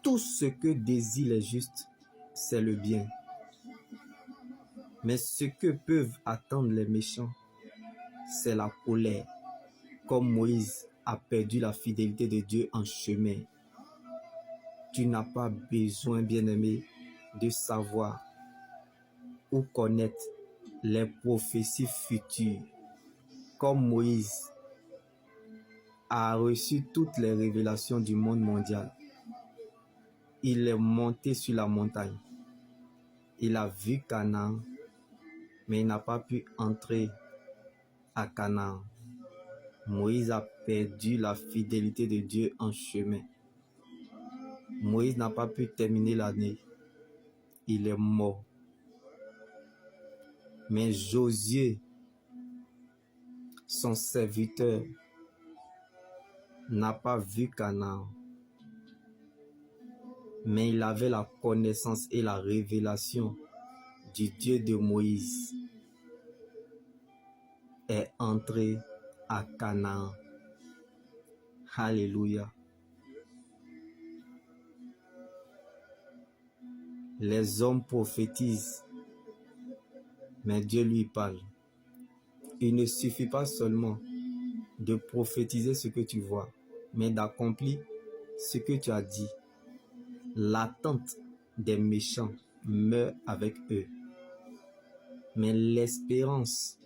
tout ce que désirent les justes, c'est le bien. Mais ce que peuvent attendre les méchants, c'est la colère, comme Moïse a perdu la fidélité de Dieu en chemin. Tu n'as pas besoin, bien-aimé, de savoir ou connaître les prophéties futures. Comme Moïse a reçu toutes les révélations du monde mondial, il est monté sur la montagne. Il a vu Canaan, mais il n'a pas pu entrer à Canaan. Moïse a perdu la fidélité de Dieu en chemin. Moïse n'a pas pu terminer l'année. Il est mort. Mais Josué, son serviteur, n'a pas vu Canaan. Mais il avait la connaissance et la révélation du Dieu de Moïse. Est entré à Canaan. Alléluia. Les hommes prophétisent, mais Dieu lui parle. Il ne suffit pas seulement de prophétiser ce que tu vois, mais d'accomplir ce que tu as dit. L'attente des méchants meurt avec eux, mais l'espérance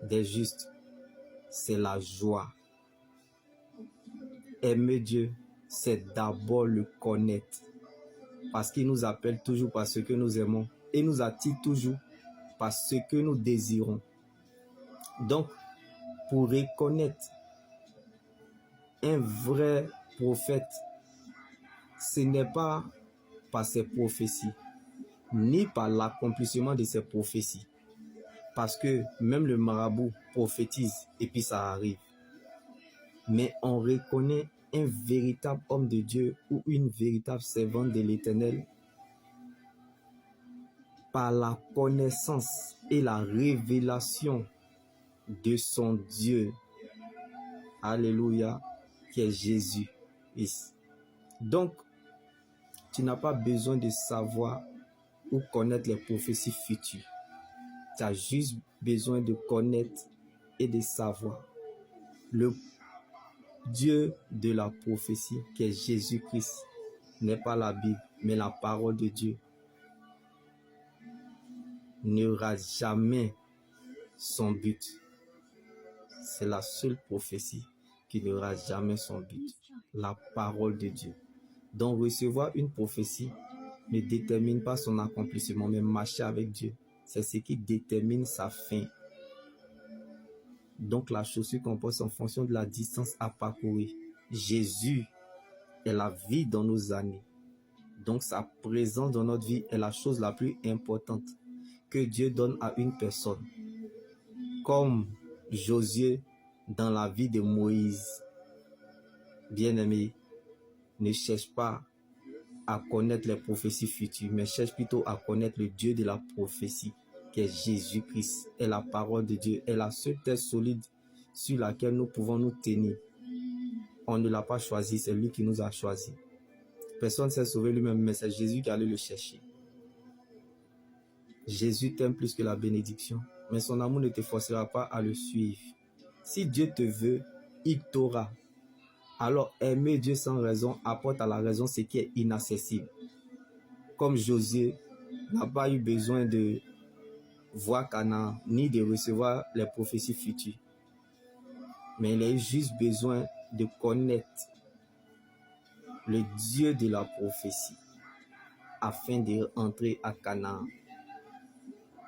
des justes, c'est la joie. Aimer Dieu, c'est d'abord le connaître, parce qu'il nous appelle toujours par ce que nous aimons et nous attire toujours par ce que nous désirons. Donc, pour reconnaître un vrai prophète, ce n'est pas par ses prophéties, ni par l'accomplissement de ses prophéties. Parce que même le marabout prophétise et puis ça arrive. Mais on reconnaît un véritable homme de Dieu ou une véritable servante de l'Éternel par la connaissance et la révélation de son Dieu. Alléluia, qui est Jésus. Donc, tu n'as pas besoin de savoir ou connaître les prophéties futures. Tu as juste besoin de connaître et de savoir le Dieu de la prophétie, qui est Jésus-Christ, n'est pas la Bible, mais la parole de Dieu, n'aura jamais son but. C'est la seule prophétie qui n'aura jamais son but. La parole de Dieu. Donc recevoir une prophétie ne détermine pas son accomplissement, mais marcher avec Dieu, c'est ce qui détermine sa fin. Donc la chaussure qu'on porte en fonction de la distance à parcourir. Jésus est la vie dans nos années. Donc sa présence dans notre vie est la chose la plus importante que Dieu donne à une personne. Comme Josué dans la vie de Moïse. Bien-aimé, ne cherche pas à connaître les prophéties futures, mais cherche plutôt à connaître le Dieu de la prophétie, qui est Jésus-Christ, est la parole de Dieu, est la seule terre solide sur laquelle nous pouvons nous tenir. On ne l'a pas choisi, c'est lui qui nous a choisi. Personne ne s'est sauvé lui-même, mais c'est Jésus qui allait le chercher. Jésus t'aime plus que la bénédiction, mais son amour ne te forcera pas à le suivre. Si Dieu te veut, il t'aura. Alors aimer Dieu sans raison apporte à la raison ce qui est inaccessible. Comme Josué n'a pas eu besoin de voir Canaan, ni de recevoir les prophéties futures. Mais il a eu juste besoin de connaître le Dieu de la prophétie afin d'entrer à Canaan.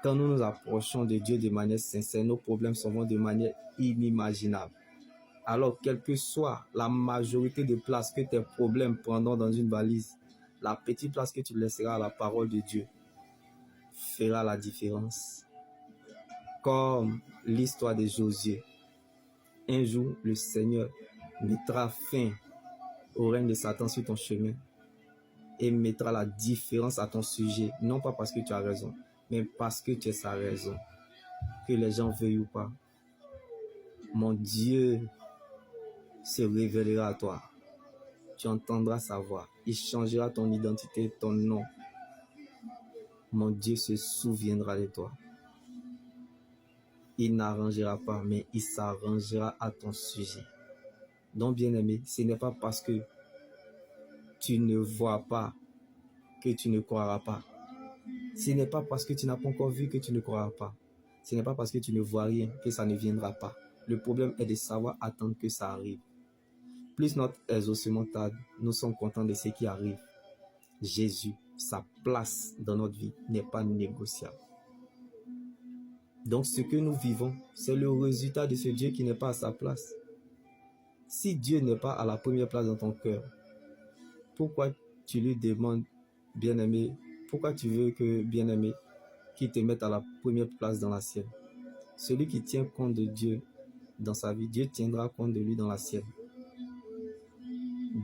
Quand nous nous approchons de Dieu de manière sincère, nos problèmes s'en vont de manière inimaginable. Alors, quelle que soit la majorité de places que tes problèmes prendront dans une valise, la petite place que tu laisseras à la parole de Dieu fera la différence. Comme l'histoire de Josué. Un jour, le Seigneur mettra fin au règne de Satan sur ton chemin et mettra la différence à ton sujet, non pas parce que tu as raison, mais parce que tu es sa raison. Que les gens veuillent ou pas, mon Dieu se révélera à toi. tu entendras sa voix. Il changera ton identité, ton nom. Mon Dieu se souviendra de toi. Il n'arrangera pas, mais il s'arrangera à ton sujet. Donc, bien-aimé, ce n'est pas parce que tu ne vois pas que tu ne croiras pas. Ce n'est pas parce que tu n'as pas encore vu que tu ne croiras pas. Ce n'est pas parce que tu ne vois rien que ça ne viendra pas. Le problème est de savoir attendre que ça arrive. Plus notre exaucement tarde, nous sommes contents de ce qui arrive. Jésus, sa place dans notre vie n'est pas négociable. Donc ce que nous vivons, c'est le résultat de ce Dieu qui n'est pas à sa place. Si Dieu n'est pas à la première place dans ton cœur, pourquoi tu lui demandes, bien-aimé, pourquoi tu veux que, bien-aimé, qu'il te mette à la première place dans la sienne? Celui qui tient compte de Dieu dans sa vie, Dieu tiendra compte de lui dans la sienne.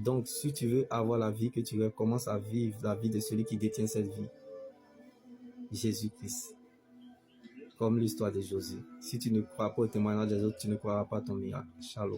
Donc, si tu veux avoir la vie que tu veux, commence à vivre la vie de celui qui détient cette vie. Jésus-Christ. Comme l'histoire de Josué. Si tu ne crois pas au témoignage des autres, tu ne croiras pas à ton miracle. Shalom.